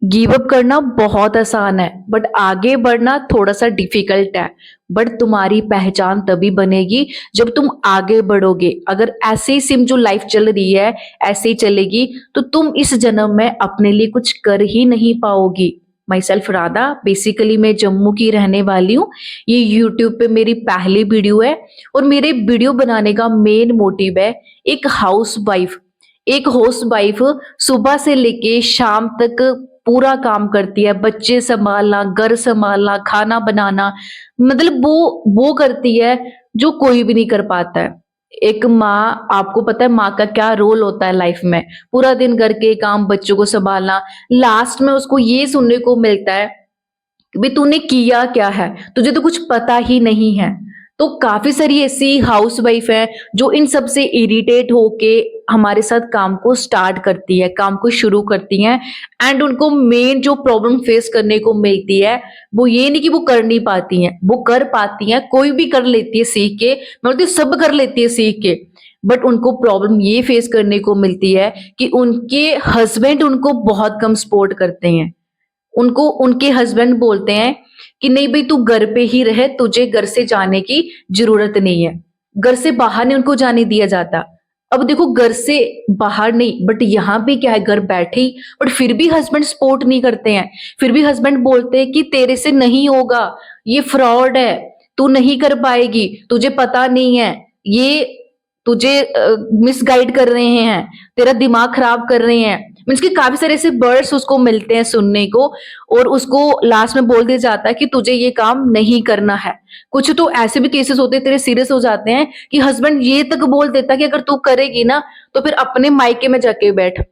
Give up करना बहुत आसान है बट आगे बढ़ना थोड़ा सा डिफिकल्ट है। बट तुम्हारी पहचान तभी बनेगी जब तुम आगे बढ़ोगे। अगर ऐसे ही सिम जो लाइफ चल रही है ऐसे ही चलेगी तो तुम इस जन्म में अपने लिए कुछ कर ही नहीं पाओगी। माई सेल्फ राधा, बेसिकली मैं जम्मू की रहने वाली हूँ। ये यूट्यूब पे मेरी पहली वीडियो है और मेरे वीडियो बनाने का मेन मोटिव है एक हाउस वाइफ सुबह से लेके शाम तक पूरा काम करती है। बच्चे संभालना, घर संभालना, खाना बनाना, मतलब वो करती है जो कोई भी नहीं कर पाता है। एक माँ, आपको पता है माँ का क्या रोल होता है लाइफ में। पूरा दिन घर के काम, बच्चों को संभालना, लास्ट में उसको ये सुनने को मिलता है कि भाई तूने किया क्या है, तुझे तो कुछ पता ही नहीं है। तो काफी सारी ऐसी हाउस वाइफ है जो इन सब से इरिटेट होके हमारे साथ काम को स्टार्ट करती है, काम को शुरू करती हैं। एंड उनको मेन जो प्रॉब्लम फेस करने को मिलती है वो ये नहीं कि वो कर नहीं पाती हैं, वो कर पाती हैं, कोई भी कर लेती है सीख के। मैं बोलती हूँ सब कर लेती है सीख के। बट उनको प्रॉब्लम ये फेस करने को मिलती है कि उनके हस्बैंड उनको बहुत कम सपोर्ट करते हैं। उनको उनके हस्बैंड बोलते हैं कि नहीं भाई तू घर पे ही रहे, तुझे घर से जाने की जरूरत नहीं है। घर से बाहर नहीं उनको जाने दिया जाता। अब देखो, घर से बाहर नहीं बट यहाँ पे क्या है, घर बैठे ही, बट फिर भी हस्बैंड सपोर्ट नहीं करते हैं। फिर भी हस्बैंड बोलते हैं कि तेरे से नहीं होगा, ये फ्रॉड है, तू नहीं कर पाएगी, तुझे पता नहीं है, ये तुझे मिसगाइड कर रहे हैं, तेरा दिमाग खराब कर रहे हैं। मीन्स कि काफी सारे ऐसे वर्ड्स उसको मिलते हैं सुनने को। और उसको लास्ट में बोल दिया जाता है कि तुझे ये काम नहीं करना है। कुछ तो ऐसे भी केसेस होते हैं, तेरे सीरियस हो जाते हैं कि हस्बैंड ये तक बोल देता है कि अगर तू करेगी ना तो फिर अपने मायके में जाके बैठ,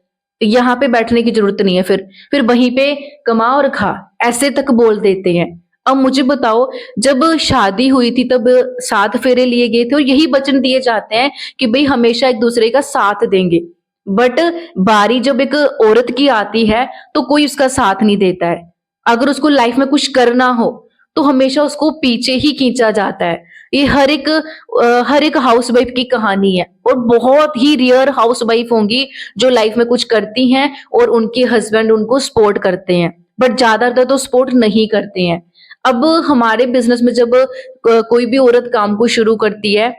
यहाँ पे बैठने की जरूरत नहीं है, फिर वहीं पे कमा और खा, ऐसे तक बोल देते हैं। अब मुझे बताओ, जब शादी हुई थी तब 7 फेरे लिए गए थे और यही वचन दिए जाते हैं कि भाई हमेशा एक दूसरे का साथ देंगे। बट बारी जब एक औरत की आती है तो कोई उसका साथ नहीं देता है। अगर उसको लाइफ में कुछ करना हो तो हमेशा उसको पीछे ही खींचा जाता है। ये हर एक हाउस वाइफ की कहानी है और बहुत ही रेयर हाउस वाइफ होंगी जो लाइफ में कुछ करती हैं और उनके हस्बैंड उनको सपोर्ट करते हैं। बट ज्यादातर तो सपोर्ट नहीं करते हैं। अब हमारे बिजनेस में जब कोई भी औरत काम को शुरू करती है,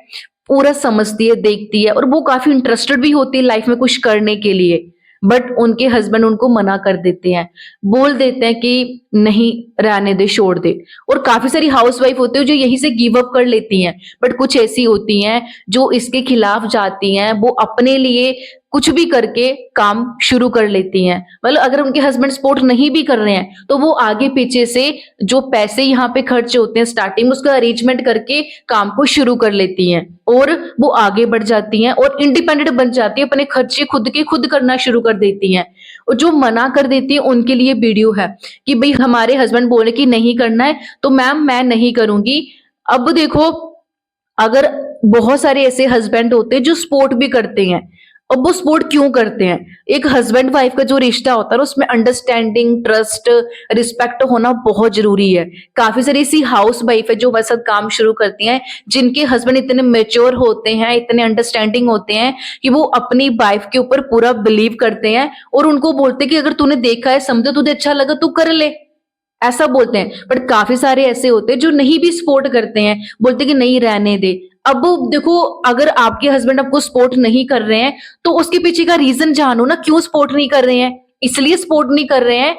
पूरा समझती है, देखती है और वो काफी इंटरेस्टेड भी होती है लाइफ में कुछ करने के लिए। बट उनके हस्बैंड उनको मना कर देते हैं, बोल देते हैं कि नहीं, रहने दे, छोड़ दे। और काफी सारी हाउस वाइफ होती है जो यहीं से गिव अप कर लेती हैं। बट कुछ ऐसी होती हैं जो इसके खिलाफ जाती हैं, वो अपने लिए कुछ भी करके काम शुरू कर लेती हैं। मतलब अगर उनके हस्बैंड सपोर्ट नहीं भी कर रहे हैं तो वो आगे पीछे से जो पैसे यहाँ पे खर्च होते हैं स्टार्टिंग में, उसका अरेंजमेंट करके काम को शुरू कर लेती हैं और वो आगे बढ़ जाती हैं और इंडिपेंडेंट बन जाती है, अपने खर्चे खुद के खुद करना शुरू कर देती हैं। और जो मना कर देती है उनके लिए वीडियो है कि भाई हमारे हस्बैंड बोले कि नहीं करना है तो मैम मैं नहीं करूंगी। अब देखो, अगर बहुत सारे ऐसे हस्बैंड होते हैं जो सपोर्ट भी करते हैं। अब वो सपोर्ट क्यों करते हैं? एक हस्बैंड वाइफ का जो रिश्ता होता है उसमें अंडरस्टैंडिंग, ट्रस्ट, रिस्पेक्ट होना बहुत जरूरी है। काफी सारी ऐसी हाउस वाइफ है जो हमारे साथ काम शुरू करती हैं, जिनके हस्बैंड इतने मेच्योर होते हैं, इतने अंडरस्टैंडिंग होते हैं कि वो अपनी वाइफ के ऊपर पूरा बिलीव करते हैं और उनको बोलते हैं कि अगर तूने देखा है, समझो, तुझे अच्छा लगा, तू कर ले, ऐसा बोलते हैं। बट काफी सारे ऐसे होते हैं जो नहीं भी सपोर्ट करते हैं, बोलते हैं कि नहीं, रहने दे। अब देखो, अगर आपके हस्बैंड आपको सपोर्ट नहीं कर रहे हैं तो उसके पीछे का रीजन जानो ना, क्यों सपोर्ट नहीं कर रहे हैं। इसलिए सपोर्ट नहीं कर रहे हैं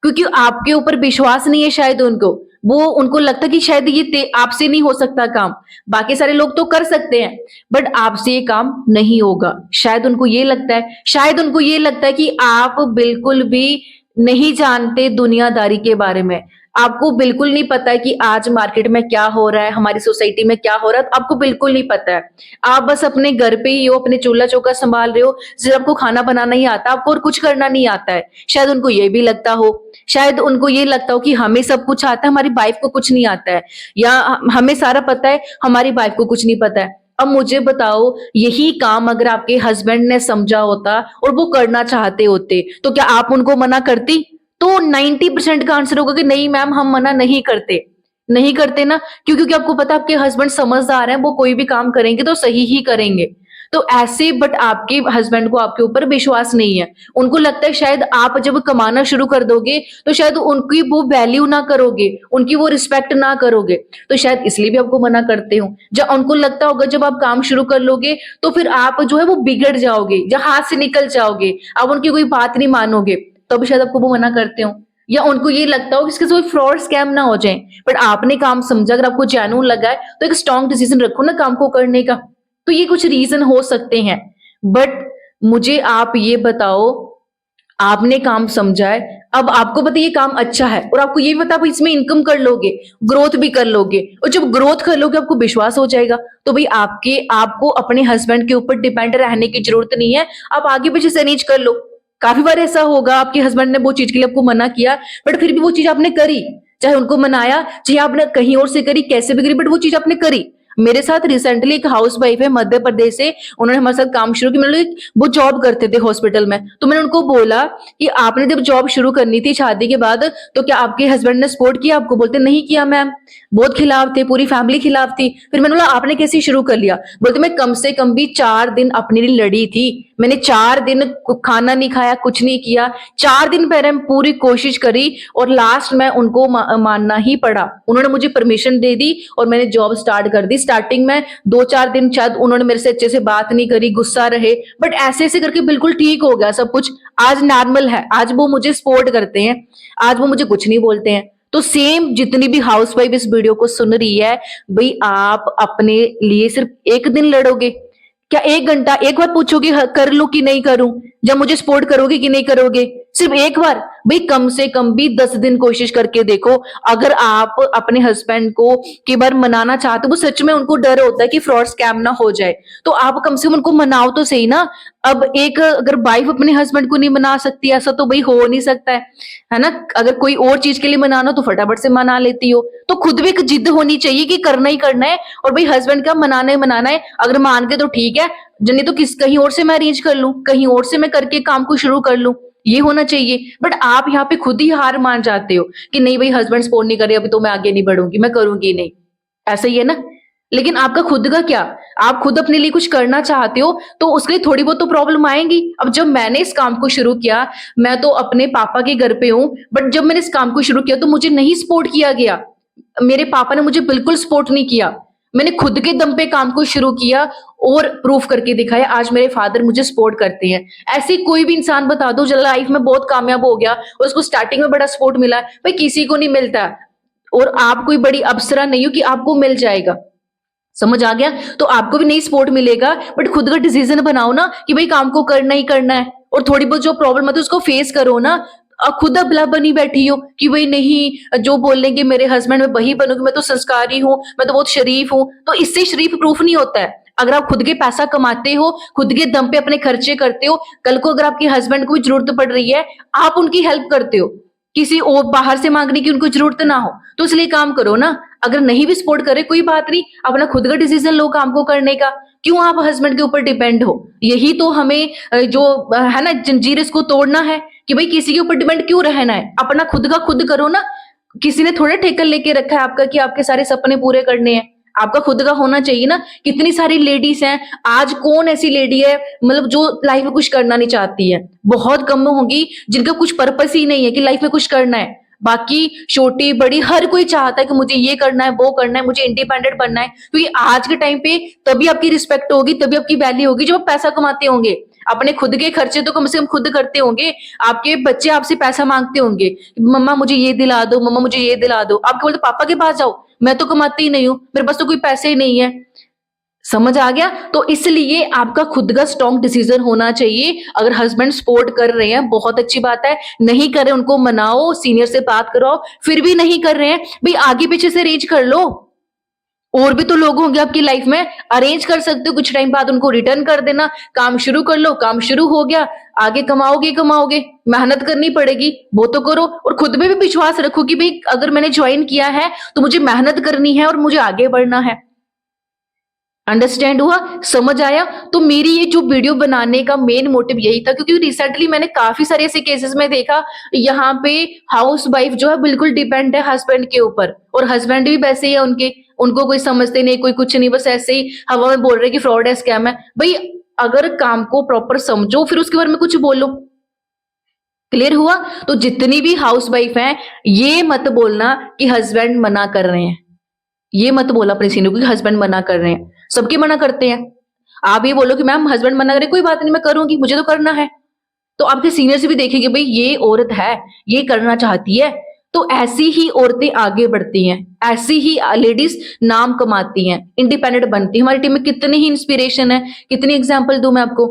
क्योंकि आपके ऊपर विश्वास नहीं है शायद उनको। वो उनको लगता है कि शायद ये आपसे नहीं हो सकता काम, बाकी सारे लोग तो कर सकते हैं बट आपसे ये काम नहीं होगा। शायद उनको ये लगता है, शायद उनको ये लगता है कि आप बिल्कुल भी नहीं जानते दुनियादारी के बारे में। आपको बिल्कुल नहीं पता है कि आज मार्केट में क्या हो रहा है, हमारी सोसाइटी में क्या हो रहा है, आपको बिल्कुल नहीं पता है। आप बस अपने घर पे ही हो, अपने चूल्हा चौका संभाल रहे हो, सिर्फ आपको खाना बनाना ही आता है, आपको और कुछ करना नहीं आता है। शायद उनको ये भी लगता हो, शायद उनको ये लगता हो कि हमें सब कुछ आता है, हमारी वाइफ को कुछ नहीं आता है, या हमें सारा पता है, हमारी वाइफ को कुछ नहीं पता है। अब मुझे बताओ, यही काम अगर आपके हस्बैंड ने समझा होता और वो करना चाहते होते तो क्या आप उनको मना करती? तो 90% का आंसर होगा कि नहीं मैम, हम मना नहीं करते। नहीं करते ना, क्यों? क्योंकि आपको पता है आपके हस्बैंड समझदार हैं, वो कोई भी काम करेंगे तो सही ही करेंगे। तो ऐसे बट आपके हस्बैंड को आपके ऊपर विश्वास नहीं है। उनको लगता है शायद आप जब कमाना शुरू कर दोगे तो शायद उनकी वो वैल्यू ना करोगे, उनकी वो रिस्पेक्ट ना करोगे, तो शायद इसलिए भी आपको मना करते हो। जब उनको लगता होगा जब आप काम शुरू कर लोगे तो फिर आप जो है वो बिगड़ जाओगे या हाथ से निकल जाओगे, आप उनकी कोई बात नहीं मानोगे, तब शायद आपको वो मना करते हो। या उनको ये लगता हो कि इसके कोई फ्रॉड स्कैम ना हो जाए, बट आपने काम समझा, अगर आपको जेन्युइन लगा है तो एक स्ट्रॉन्ग डिसीजन रखो ना काम को करने का। तो ये कुछ रीजन हो सकते हैं, बट मुझे आप ये बताओ, आपने काम समझा है, अब आपको पता है ये काम अच्छा है और आपको ये भी पता है आप इसमें इनकम कर लोगे, ग्रोथ भी कर लोगे, और जब ग्रोथ कर लोगे आपको विश्वास हो जाएगा, तो भाई आपको अपने हस्बैंड के ऊपर डिपेंड रहने की जरूरत नहीं है, आप आगे पीछे से अरेंज कर लो। काफी बार ऐसा होगा आपके हस्बैंड ने वो चीज के लिए आपको मना किया, बट फिर भी वो चीज आपने करी, चाहे उनको मनाया, चाहे आपने कहीं और से करी, कैसे भी करी, बट वो चीज आपने करी। मेरे साथ रिसेंटली एक हाउस वाइफ है मध्य प्रदेश से, उन्होंने हमारे साथ काम शुरू किया। वो जॉब करते थे हॉस्पिटल में, तो मैंने उनको बोला कि आपने जब जॉब शुरू करनी थी शादी के बाद, तो क्या आपके हस्बैंड ने सपोर्ट किया आपको? बोलते नहीं किया मैम, बहुत खिलाफ थे, पूरी फैमिली खिलाफ थी। फिर मैंने बोला आपने कैसे शुरू कर लिया? बोलते मैं कम से कम भी 4 दिन अपने लिए लड़ी थी, मैंने 4 दिन खाना नहीं खाया, कुछ नहीं किया, 4 दिन पहले मैं पूरी कोशिश करी और लास्ट में उनको मानना ही पड़ा। उन्होंने मुझे परमिशन दे दी और मैंने जॉब स्टार्ट कर दी। स्टार्टिंग में 2-4 दिन शायद उन्होंने मेरे से अच्छे से बात नहीं करी, गुस्सा रहे, बट ऐसे ऐसे करके बिल्कुल ठीक हो गया सब कुछ। आज नॉर्मल है, आज वो मुझे सपोर्ट करते हैं, आज वो मुझे कुछ नहीं बोलते हैं। तो सेम जितनी भी हाउसवाइफ इस वीडियो को सुन रही है, भाई आप अपने लिए सिर्फ 1 दिन लड़ोगे क्या? 1 घंटा एक बार पूछोगे कर लूं कि नहीं करूं, जब मुझे सपोर्ट करोगे कि नहीं करोगे? सिर्फ एक बार? भाई कम से कम भी 10 दिन कोशिश करके देखो। अगर आप अपने हस्बैंड को कई बार मनाना चाहते हो, वो सच में उनको डर होता है कि फ्रॉड स्कैम ना हो जाए, तो आप कम से कम उनको मनाओ तो सही ना। अब एक अगर वाइफ अपने हस्बैंड को नहीं मना सकती, ऐसा तो भाई हो नहीं सकता है ना? अगर कोई और चीज के लिए मनाना तो फटाफट से मना लेती हो, तो खुद भी एक जिद होनी चाहिए कि करना ही करना है, और भाई हस्बैंड का मनाना ही मनाना है। अगर मान के तो ठीक है, नहीं तो कहीं और से मैं अरेंज कर लूं, कहीं और से मैं करके काम को शुरू कर लूं, ये होना चाहिए। बट आप यहाँ पे खुद ही हार मान जाते हो कि नहीं भाई हस्बैंड सपोर्ट नहीं करे, अभी तो मैं आगे नहीं बढ़ूंगी, मैं करूंगी नहीं, ऐसा ही है ना? लेकिन आपका खुद का क्या? आप खुद अपने लिए कुछ करना चाहते हो तो उसके लिए थोड़ी बहुत तो प्रॉब्लम आएंगी। अब जब मैंने इस काम को शुरू किया, मैं तो अपने पापा के घर पे हूँ, बट जब मैंने इस काम को शुरू किया तो मुझे नहीं सपोर्ट किया गया, मेरे पापा ने मुझे बिल्कुल सपोर्ट नहीं किया। मैंने खुद के दम पे काम को शुरू किया और प्रूफ करके दिखाया, आज मेरे फादर मुझे सपोर्ट करते हैं। ऐसे कोई भी इंसान बता दो जो लाइफ में बहुत कामयाब हो गया और उसको स्टार्टिंग में बड़ा सपोर्ट मिला, भाई किसी को नहीं मिलता। और आप कोई बड़ी अप्सरा नहीं हो कि आपको मिल जाएगा, समझ आ गया? तो आपको भी नहीं सपोर्ट मिलेगा, बट खुद का डिसीजन बनाओ ना कि भाई काम को करना ही करना है, और थोड़ी बहुत जो प्रॉब्लम है उसको फेस करो ना। खुद अबला बनी बैठी हो कि भाई नहीं जो बोलेंगे मेरे हस्बैंड, मैं वही बनूंगी, मैं तो संस्कारी हूँ, मैं तो बहुत शरीफ हूँ, तो इससे शरीफ प्रूफ नहीं होता है। अगर आप खुद के पैसा कमाते हो, खुद के दम पे अपने खर्चे करते हो, कल को अगर आपके हस्बैंड को भी जरूरत पड़ रही है, आप उनकी हेल्प करते हो, किसी और बाहर से मांगने की उनको जरूरत ना हो, तो इसलिए काम करो ना। अगर नहीं भी सपोर्ट करे कोई बात नहीं, अपना खुद का डिसीजन लो काम को करने का। क्यों आप हस्बैंड के ऊपर डिपेंड हो? यही तो हमें जो है ना जंजीर, इसको तोड़ना है कि भाई किसी के ऊपर डिपेंड क्यों रहना है, अपना खुद का खुद करो ना। किसी ने थोड़े ठेका लेके रखा है आपका कि आपके सारे सपने पूरे करने हैं, आपका खुद का होना चाहिए ना। कितनी सारी लेडीज हैं, आज कौन ऐसी लेडी है मतलब जो लाइफ में कुछ करना नहीं चाहती है? बहुत कम होंगी जिनका कुछ पर्पस ही नहीं है कि लाइफ में कुछ करना है। बाकी छोटी बड़ी हर कोई चाहता है कि मुझे ये करना है, वो करना है, मुझे इंडिपेंडेंट बनना है, क्योंकि आज के टाइम पे तभी आपकी रिस्पेक्ट होगी, तभी आपकी वैल्यू होगी जब आप पैसा कमाते होंगे। अपने खुद के खर्चे तो कम से कम खुद करते होंगे। आपके बच्चे आपसे पैसा मांगते होंगे, मम्मा मुझे ये दिला दो, मम्मा मुझे ये दिला दो, आप बोलते पापा के पास जाओ, मैं तो कमाती ही नहीं हूँ, मेरे पास तो कोई पैसे ही नहीं है। समझ आ गया? तो इसलिए आपका खुद का स्ट्रॉन्ग डिसीजन होना चाहिए। अगर हस्बैंड सपोर्ट कर रहे हैं बहुत अच्छी बात है, नहीं कर रहे उनको मनाओ, सीनियर से बात कराओ, फिर भी नहीं कर रहे हैं भाई आगे पीछे से अरेंज कर लो। और भी तो लोग होंगे आपकी लाइफ में, अरेंज कर सकते हो, कुछ टाइम बाद उनको रिटर्न कर देना, काम शुरू कर लो, काम शुरू हो गया, आगे कमाओगे कमाओगे, मेहनत करनी पड़ेगी वो तो करो, और खुद में भी विश्वास रखो कि भाई अगर मैंने ज्वाइन किया है तो मुझे मेहनत करनी है और मुझे आगे बढ़ना है। अंडरस्टैंड हुआ? समझ आया? तो मेरी ये जो वीडियो बनाने का मेन मोटिव यही था, क्योंकि रिसेंटली मैंने काफी सारे ऐसे केसेस में देखा, यहाँ पे हाउस वाइफ जो है बिल्कुल डिपेंड है हस्बैंड के ऊपर, और हस्बैंड भी वैसे ही है उनको कोई समझते नहीं, कोई कुछ नहीं, बस ऐसे ही हवा में बोल रहे कि फ्रॉड है, स्कैम है। भाई अगर काम को प्रॉपर समझो फिर उसके बारे में कुछ बोलो। क्लियर हुआ? तो जितनी भी हाउस वाइफ हैं, ये मत बोलना कि हस्बैंड मना कर रहे हैं, ये मत बोला अपने सीनियर को कि हस्बैंड मना कर रहे हैं। सबके मना करते हैं। आप ये बोलो कि मैम हस्बैंड मना करे, कोई बात नहीं मैं करूंगी, मुझे तो करना है। तो आपके सीनियर से भी देखेंगे भाई ये औरत है, ये करना चाहती है, तो ऐसी ही औरतें आगे बढ़ती हैं, ऐसी ही लेडीज नाम कमाती हैं, इंडिपेंडेंट बनती हैं। हमारी टीम में कितनी ही इंस्पिरेशन है, कितनी एग्जाम्पल दूं मैं आपको।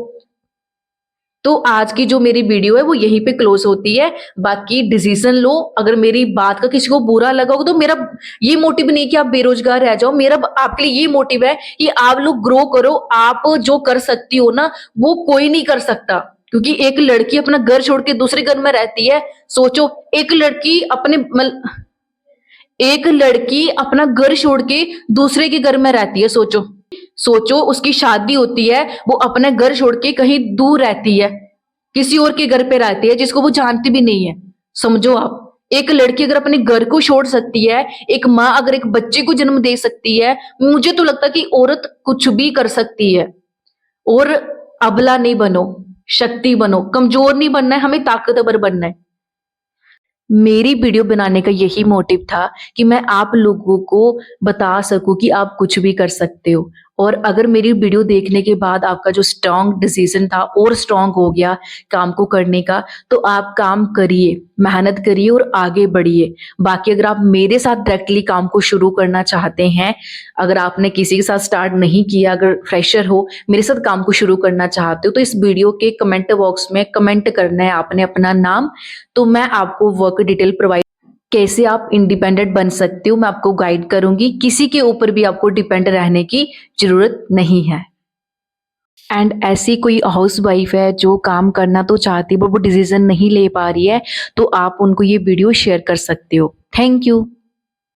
तो आज की जो मेरी वीडियो है वो यहीं पे क्लोज होती है। बाकी डिसीजन लो। अगर मेरी बात का किसी को बुरा लगा हो तो मेरा ये मोटिव नहीं कि आप बेरोजगार रह जाओ, मेरा आपके लिए ये मोटिव है कि आप लोग ग्रो करो। आप जो कर सकती हो ना वो कोई नहीं कर सकता, क्योंकि एक लड़की अपना घर छोड़ के दूसरे घर में रहती है। सोचो, एक लड़की अपना घर छोड़ के दूसरे के घर में रहती है। सोचो सोचो, उसकी शादी होती है, वो अपने घर छोड़ के कहीं दूर रहती है, किसी और के घर पे रहती है जिसको वो जानती भी नहीं है। समझो आप, एक लड़की अगर अपने घर को छोड़ सकती है, एक माँ अगर एक बच्चे को जन्म दे सकती है, मुझे तो लगता है कि औरत कुछ भी कर सकती है। और अबला नहीं बनो, शक्ति बनो। कमजोर नहीं बनना है, हमें ताकतवर बनना है। मेरी वीडियो बनाने का यही मोटिव था कि मैं आप लोगों को बता सकूं कि आप कुछ भी कर सकते हो। और अगर मेरी वीडियो देखने के बाद आपका जो स्ट्रांग डिसीजन था और स्ट्रांग हो गया काम को करने का, तो आप काम करिए, मेहनत करिए और आगे बढ़िए। बाकी अगर आप मेरे साथ डायरेक्टली काम को शुरू करना चाहते हैं, अगर आपने किसी के साथ स्टार्ट नहीं किया, अगर फ्रेशर हो, मेरे साथ काम को शुरू करना चाहते हो, तो इस वीडियो के कमेंट बॉक्स में कमेंट करना है आपने अपना नाम। तो मैं आपको वर्क डिटेल प्रोवाइड, कैसे आप इंडिपेंडेंट बन सकते हो, मैं आपको गाइड करूंगी। किसी के ऊपर भी आपको डिपेंड रहने की जरूरत नहीं है। एंड ऐसी कोई हाउस वाइफ है जो काम करना तो चाहती है बट वो डिसीजन नहीं ले पा रही है, तो आप उनको ये वीडियो शेयर कर सकते हो। Thank you.